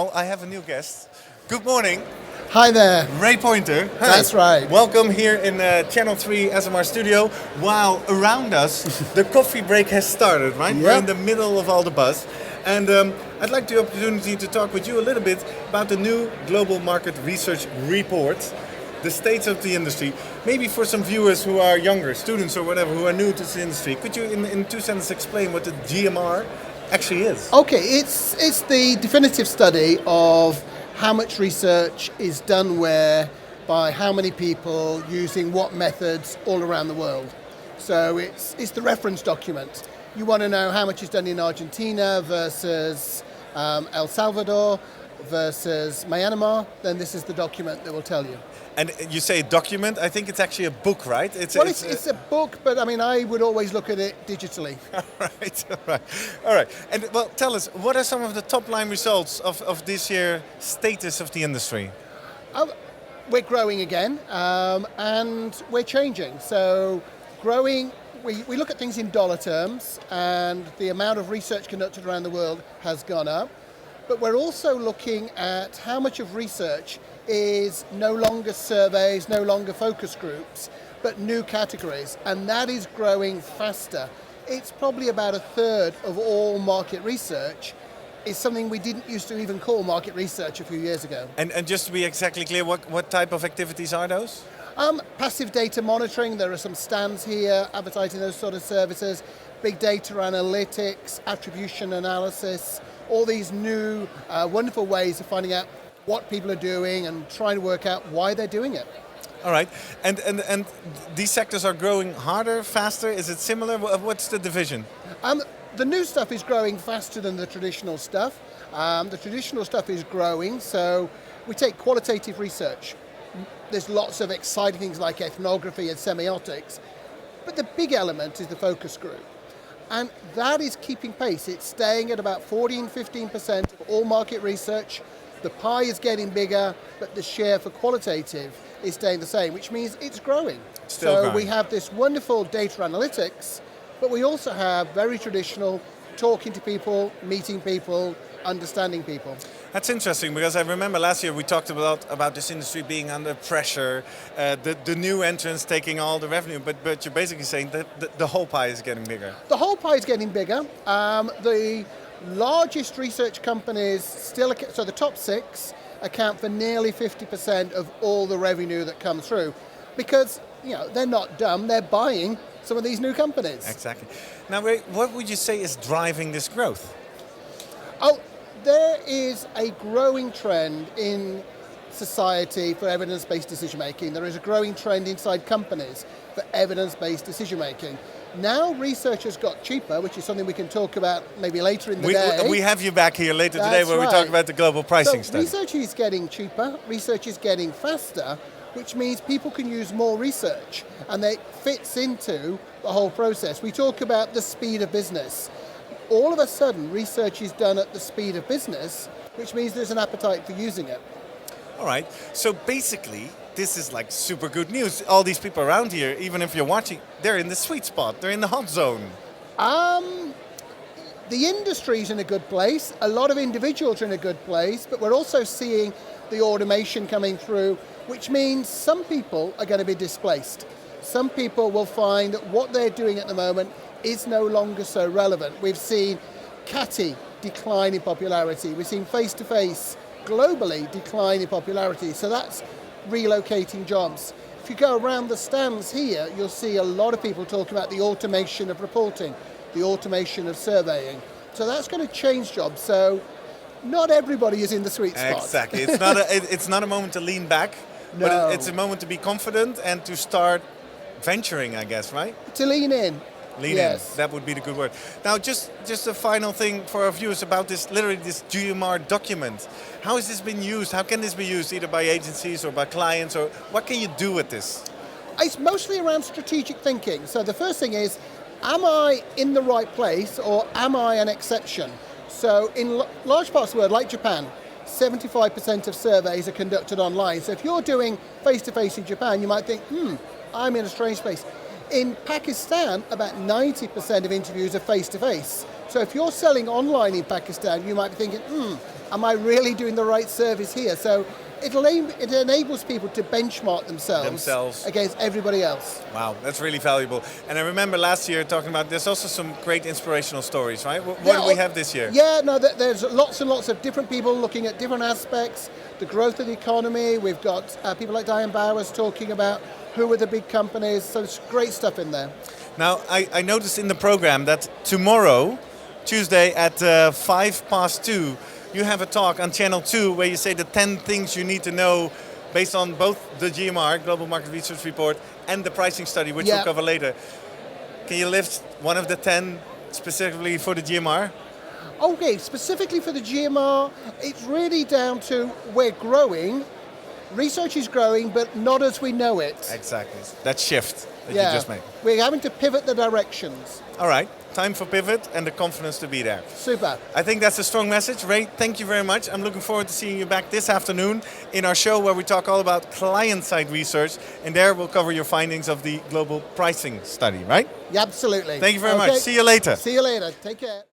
I have a new guest. Good morning, Hi there. Ray Pointer. Hi. That's right. Welcome here in Channel 3 Esomar studio. While around us, the coffee break has started, right? We're in Yep. the middle of all the buzz. And I'd like the opportunity to talk with you a little bit about the new Global Market Research Report, the state of the industry. Maybe for some viewers who are younger, students or whatever, who are new to this industry, could you in two sentences explain what the GMR actually is? Okay, it's the definitive study of how much research is done where, by how many people, using what methods all around the world. So it's the reference document. You want to know how much is done in Argentina versus El Salvador versus Myanmar, then this is the document that will tell you. And you say document, I think it's actually a book, right? It's a book, but I mean, I would always look at it digitally. All right. And well, tell us, what are some of the top line results of this year status of the industry? We're growing again, and we're changing. So growing, we look at things in dollar terms, and the amount of research conducted around the world has gone up. But we're also looking at how much of research is no longer surveys, no longer focus groups, but new categories, and that is growing faster. It's probably about a third of all market research is something we didn't used to even call market research a few years ago. And just to be exactly clear, what type of activities are those? Passive data monitoring, there are some stands here advertising those sort of services, big data analytics, attribution analysis, all these new wonderful ways of finding out what people are doing and trying to work out why they're doing it. All right. And these sectors are growing harder, faster? Is it similar? What's the division? The new stuff is growing faster than the traditional stuff. The traditional stuff is growing, so we take qualitative research. There's lots of exciting things like ethnography and semiotics, but the big element is the focus group. And that is keeping pace. It's staying at about 14-15% of all market research. The pie is getting bigger, but the share for qualitative is staying the same, which means it's growing. Still growing. We have this wonderful data analytics, but we also have very traditional talking to people, meeting people, understanding people. That's interesting, because I remember last year we talked about this industry being under pressure, the new entrants taking all the revenue, but you're basically saying that the whole pie is getting bigger. The whole pie is getting bigger. The largest research companies so the top 6 account for nearly 50% of all the revenue that comes through, because they're not dumb, they're buying some of these new companies. Exactly. Now, Ray, what would you say is driving this growth? There is a growing trend in society for evidence-based decision-making. There is a growing trend inside companies for evidence-based decision-making. Now research has got cheaper, which is something we can talk about maybe later in the day. We have you back here later today That's where we right. talk about the global pricing study. Research is getting cheaper, research is getting faster, which means people can use more research, and it fits into the whole process. We talk about the speed of business. All of a sudden, research is done at the speed of business, which means there's an appetite for using it. All right. So basically, this is like super good news. All these people around here, even if you're watching, they're in the sweet spot. They're in the hot zone. The industry's in a good place. A lot of individuals are in a good place, but we're also seeing the automation coming through, which means some people are going to be displaced. Some people will find that what they're doing at the moment is no longer so relevant. We've seen CATI decline in popularity. We've seen face-to-face globally decline in popularity. So that's relocating jobs. If you go around the stands here, you'll see a lot of people talking about the automation of reporting, the automation of surveying. So that's going to change jobs. So not everybody is in the sweet spot. Exactly. It's not a moment to lean back, No. but it's a moment to be confident and to start venturing, I guess, right? To lean in. Lean in. That would be the good word. Now, just a final thing for our viewers about this GMR document. How has this been used? How can this be used either by agencies or by clients, or what can you do with this? It's mostly around strategic thinking. So the first thing is, am I in the right place or am I an exception? So in large parts of the world, like Japan, 75% of surveys are conducted online. So if you're doing face-to-face in Japan, you might think, I'm in a strange place. In Pakistan, about 90% of interviews are face-to-face. So if you're selling online in Pakistan, you might be thinking, am I really doing the right service here? So it enables people to benchmark themselves against everybody else. Wow, that's really valuable. And I remember last year talking about there's also some great inspirational stories, right? What do we have this year? Yeah, no, there's lots and lots of different people looking at different aspects, the growth of the economy. We've got people like Diane Bowers talking about who are the big companies. So there's great stuff in there. Now, I noticed in the program that tomorrow, Tuesday at 2:05, you have a talk on Channel 2 where you say the 10 things you need to know based on both the GMR, Global Market Research Report, and the pricing study, which we'll cover later. Can you list one of the 10 specifically for the GMR? Okay, specifically for the GMR, it's really down to we're growing. Research is growing, but not as we know it. Exactly. That shift that you just made. We're having to pivot the directions. All right. Time for pivot and the confidence to be there. Super. I think that's a strong message. Ray, thank you very much. I'm looking forward to seeing you back this afternoon in our show where we talk all about client-side research. And there we'll cover your findings of the global pricing study, right? Yeah, absolutely. Thank you very much. See you later. See you later. Take care.